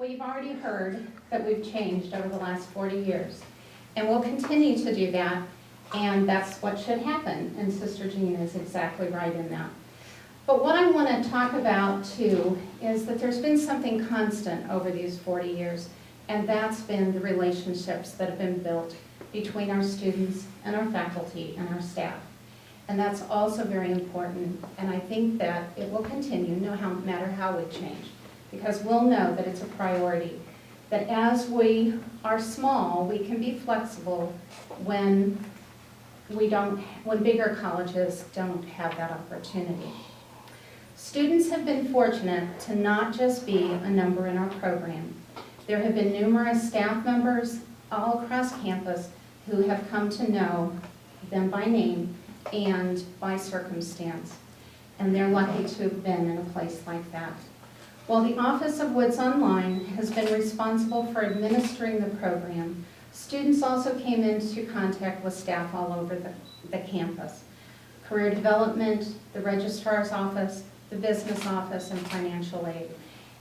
We've already heard that we've changed over the last 40 years, and we'll continue to do that, and that's what should happen, and Sister Jean is exactly right in that. But what I want to talk about, too, is that there's been something constant over these 40 years, and that's been the relationships that have been built between our students and our faculty and our staff. And that's also very important, and I think that it will continue no matter how we change, because we'll know that it's a priority, that as we are small, we can be flexible when bigger colleges don't have that opportunity. Students have been fortunate to not just be a number in our program. There have been numerous staff members all across campus who have come to know them by name and by circumstance, and they're lucky to have been in a place like that. While the Office of Woods Online has been responsible for administering the program, students also came into contact with staff all over the campus. Career development, the registrar's office, the business office, and financial aid.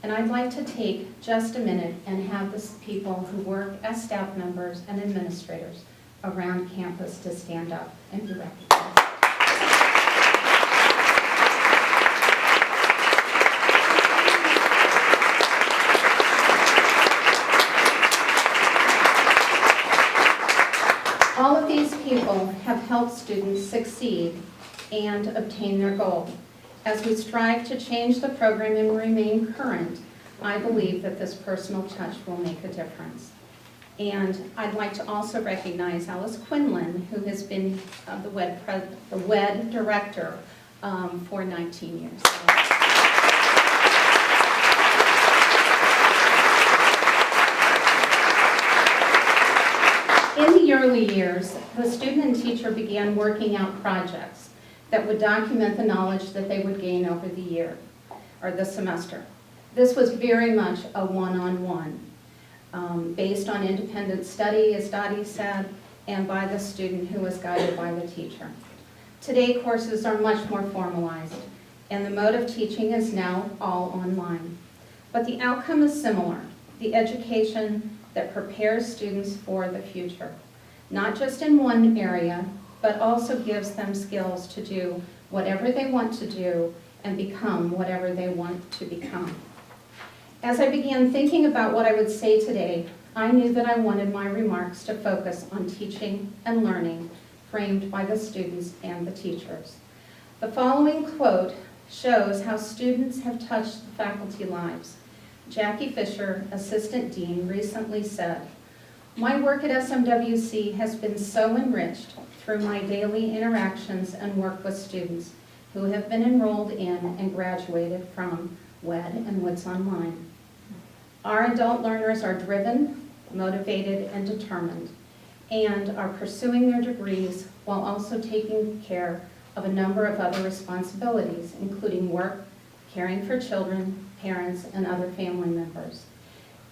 And I'd like to take just a minute and have the people who work as staff members and administrators around campus to stand up and be recognized. All of these people have helped students succeed and obtain their goal. As we strive to change the program and remain current, I believe that this personal touch will make a difference. And I'd like to also recognize Alice Quinlan, who has been the WED director for 19 years. In the early years, the student and teacher began working out projects that would document the knowledge that they would gain over the year or the semester. This was very much a one-on-one, based on independent study, as Dottie said, and by the student who was guided by the teacher. Today, courses are much more formalized, and the mode of teaching is now all online. But the outcome is similar, the education that prepares students for the future, not just in one area, but also gives them skills to do whatever they want to do and become whatever they want to become. As I began thinking about what I would say today, I knew that I wanted my remarks to focus on teaching and learning framed by the students and the teachers. The following quote shows how students have touched the faculty lives. Jackie Fisher, Assistant Dean, recently said, "My work at SMWC has been so enriched through my daily interactions and work with students who have been enrolled in and graduated from WED and Woods Online. Our adult learners are driven, motivated, and determined, and are pursuing their degrees while also taking care of a number of other responsibilities, including work, caring for children, parents, and other family members.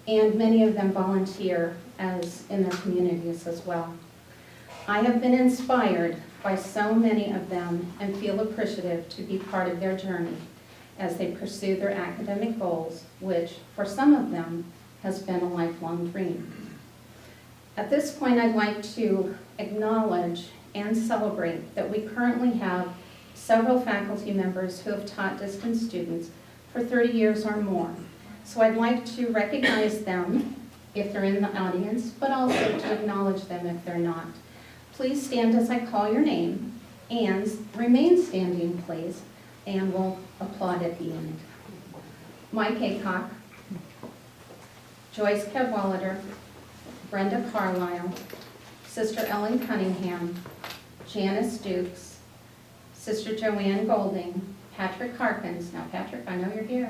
And many of them volunteer as in their communities as well. I have been inspired by so many of them and feel appreciative to be part of their journey as they pursue their academic goals, which for some of them has been a lifelong dream." At this point, I'd like to acknowledge and celebrate that we currently have several faculty members who have taught distance students for 30 years or more. So I'd like to recognize them if they're in the audience, but also to acknowledge them if they're not. Please stand as I call your name, and remain standing, please, and we'll applaud at the end. Mike Aycock, Joyce Cadwallader, Brenda Carlisle, Sister Ellen Cunningham, Janice Dukes, Sister Joanne Golding, Patrick Harkins. Now, Patrick, I know you're here.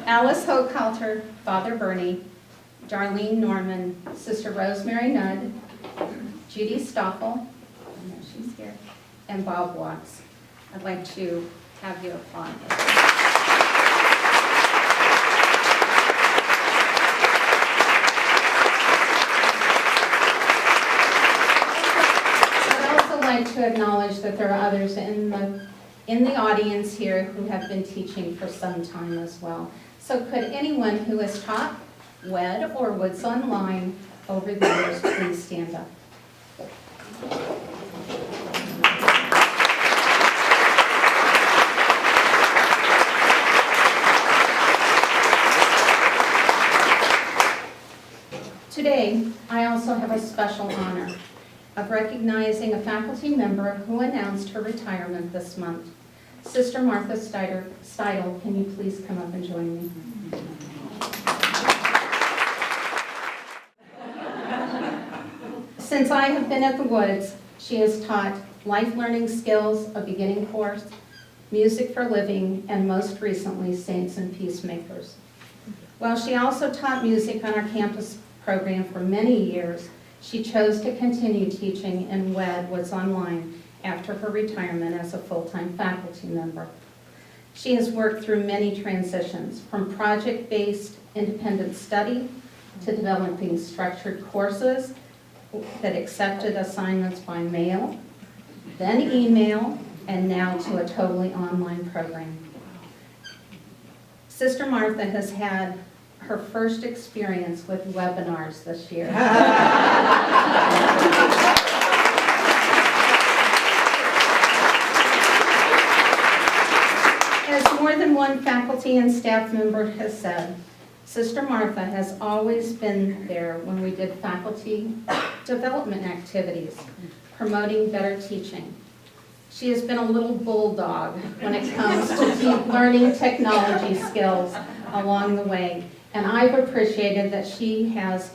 Alice Hochhalter, Father Bernie, Darlene Norman, Sister Rosemary Nudd, Judy Stoffel, I know she's here, and Bob Watts. I'd like to have you applaud. I'd also like to acknowledge that there are others in in the audience here who have been teaching for some time as well. So could anyone who has taught WED or Woods Online over the years please stand up? Today, I also have a special honor of recognizing a faculty member who announced her retirement this month. Sister Martha Steidel, can you please come up and join me? Since I have been at the Woods, she has taught life learning skills, a beginning course, music for living, and most recently, Saints and Peacemakers. While she also taught music on our campus program for many years, she chose to continue teaching in WED Woods Online after her retirement as a full-time faculty member. She has worked through many transitions, from project-based independent study to developing structured courses that accepted assignments by mail, then email, and now to a totally online program. Sister Martha has had her first experience with webinars this year. As more than one faculty and staff member has said, Sister Martha has always been there when we did faculty development activities, promoting better teaching. She has been a little bulldog when it comes to learning technology skills along the way. And I've appreciated that she has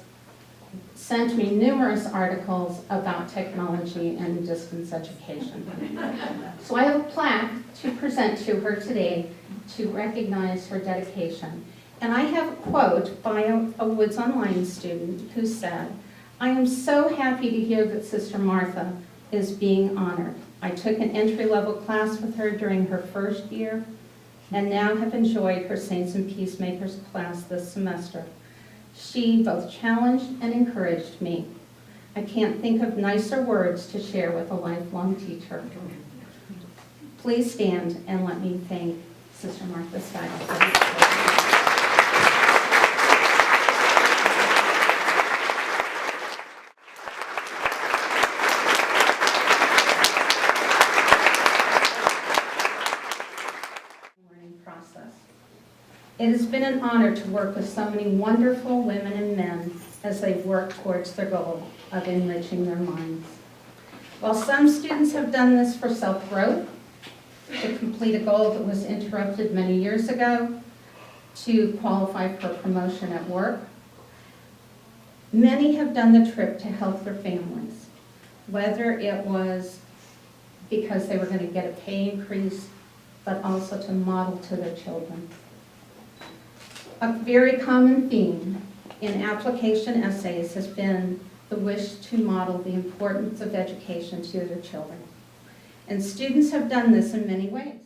sent me numerous articles about technology and distance education. So I have a plaque to present to her today to recognize her dedication. And I have a quote by a Woods Online student who said, "I am so happy to hear that Sister Martha is being honored. I took an entry-level class with her during her first year, and now have enjoyed her Saints and Peacemakers class this semester. She both challenged and encouraged me. I can't think of nicer words to share with a lifelong teacher." Please stand and let me thank Sister Martha Steidel. It has been an honor to work with so many wonderful women and men as they work towards their goal of enriching their minds. While some students have done this for self-growth, to complete a goal that was interrupted many years ago, to qualify for promotion at work, many have done the trip to help their families, whether it was because they were going to get a pay increase, but also to model to their children. A very common theme in application essays has been the wish to model the importance of education to their children. And students have done this in many ways,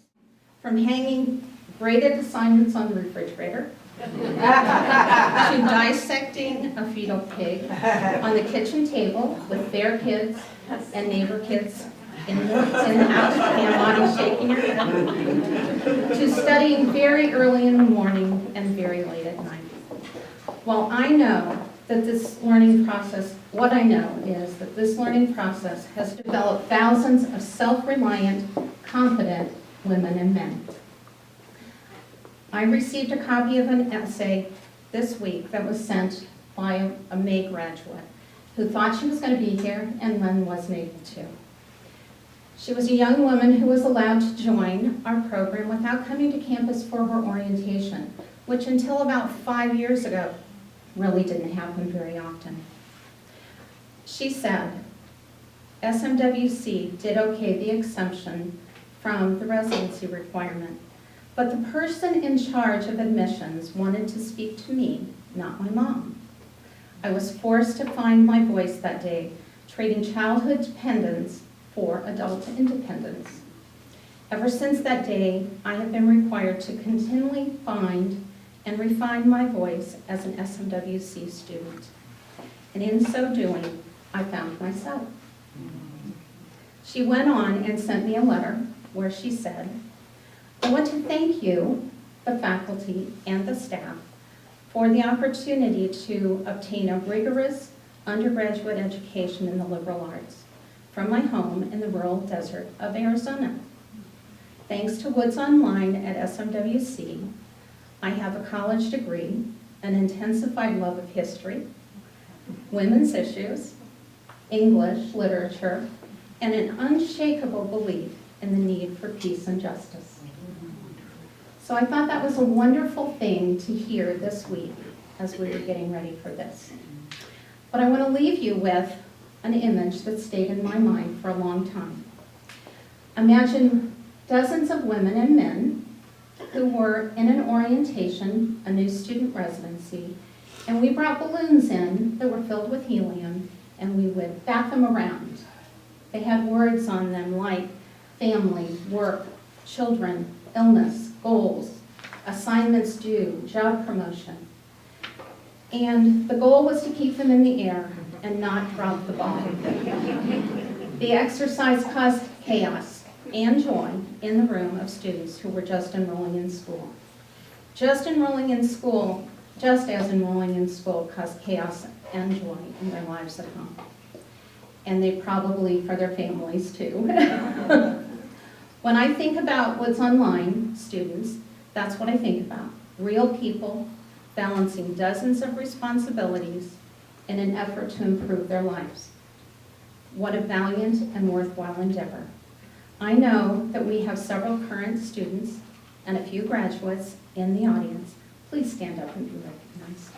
from hanging graded assignments on the refrigerator to dissecting a fetal pig on the kitchen table with their kids and neighbor kids in the house. Pam Audie shaking her head. To studying very early in the morning and very late at night. While I know that this learning process, what I know is that this learning process has developed thousands of self-reliant, competent women and men. I received a copy of an essay this week that was sent by a May graduate who thought she was going to be here and then wasn't able to. She was a young woman who was allowed to join our program without coming to campus for her orientation, which until about 5 years ago really didn't happen very often. She said, SMWC did okay the exemption from the residency requirement, but the person in charge of admissions wanted to speak to me, not my mom. I was forced to find my voice that day, trading childhood dependence for adult independence. Ever since that day, I have been required to continually find and refine my voice as an SMWC student. And in so doing, I found myself. She went on and sent me a letter where she said, "I want to thank you, the faculty and the staff, for the opportunity to obtain a rigorous undergraduate education in the liberal arts from my home in the rural desert of Arizona. Thanks to Woods Online at SMWC, I have a college degree, an intensified love of history, women's issues, English, literature, and an unshakable belief in the need for peace and justice." So I thought that was a wonderful thing to hear this week as we were getting ready for this. But I want to leave you with an image that stayed in my mind for a long time. Imagine dozens of women and men who were in an orientation, a new student residency, and we brought balloons in that were filled with helium, and we would bat them around. They had words on them like family, work, children, illness, goals, assignments due, job promotion. And the goal was to keep them in the air and not drop the ball. The exercise caused chaos and joy in the room of students who were just enrolling in school. Just as enrolling in school caused chaos and joy in their lives at home. And they probably for their families too. When I think about Woods Online students, that's what I think about. Real people balancing dozens of responsibilities in an effort to improve their lives. What a valiant and worthwhile endeavor. I know that we have several current students and a few graduates in the audience. Please stand up and be recognized.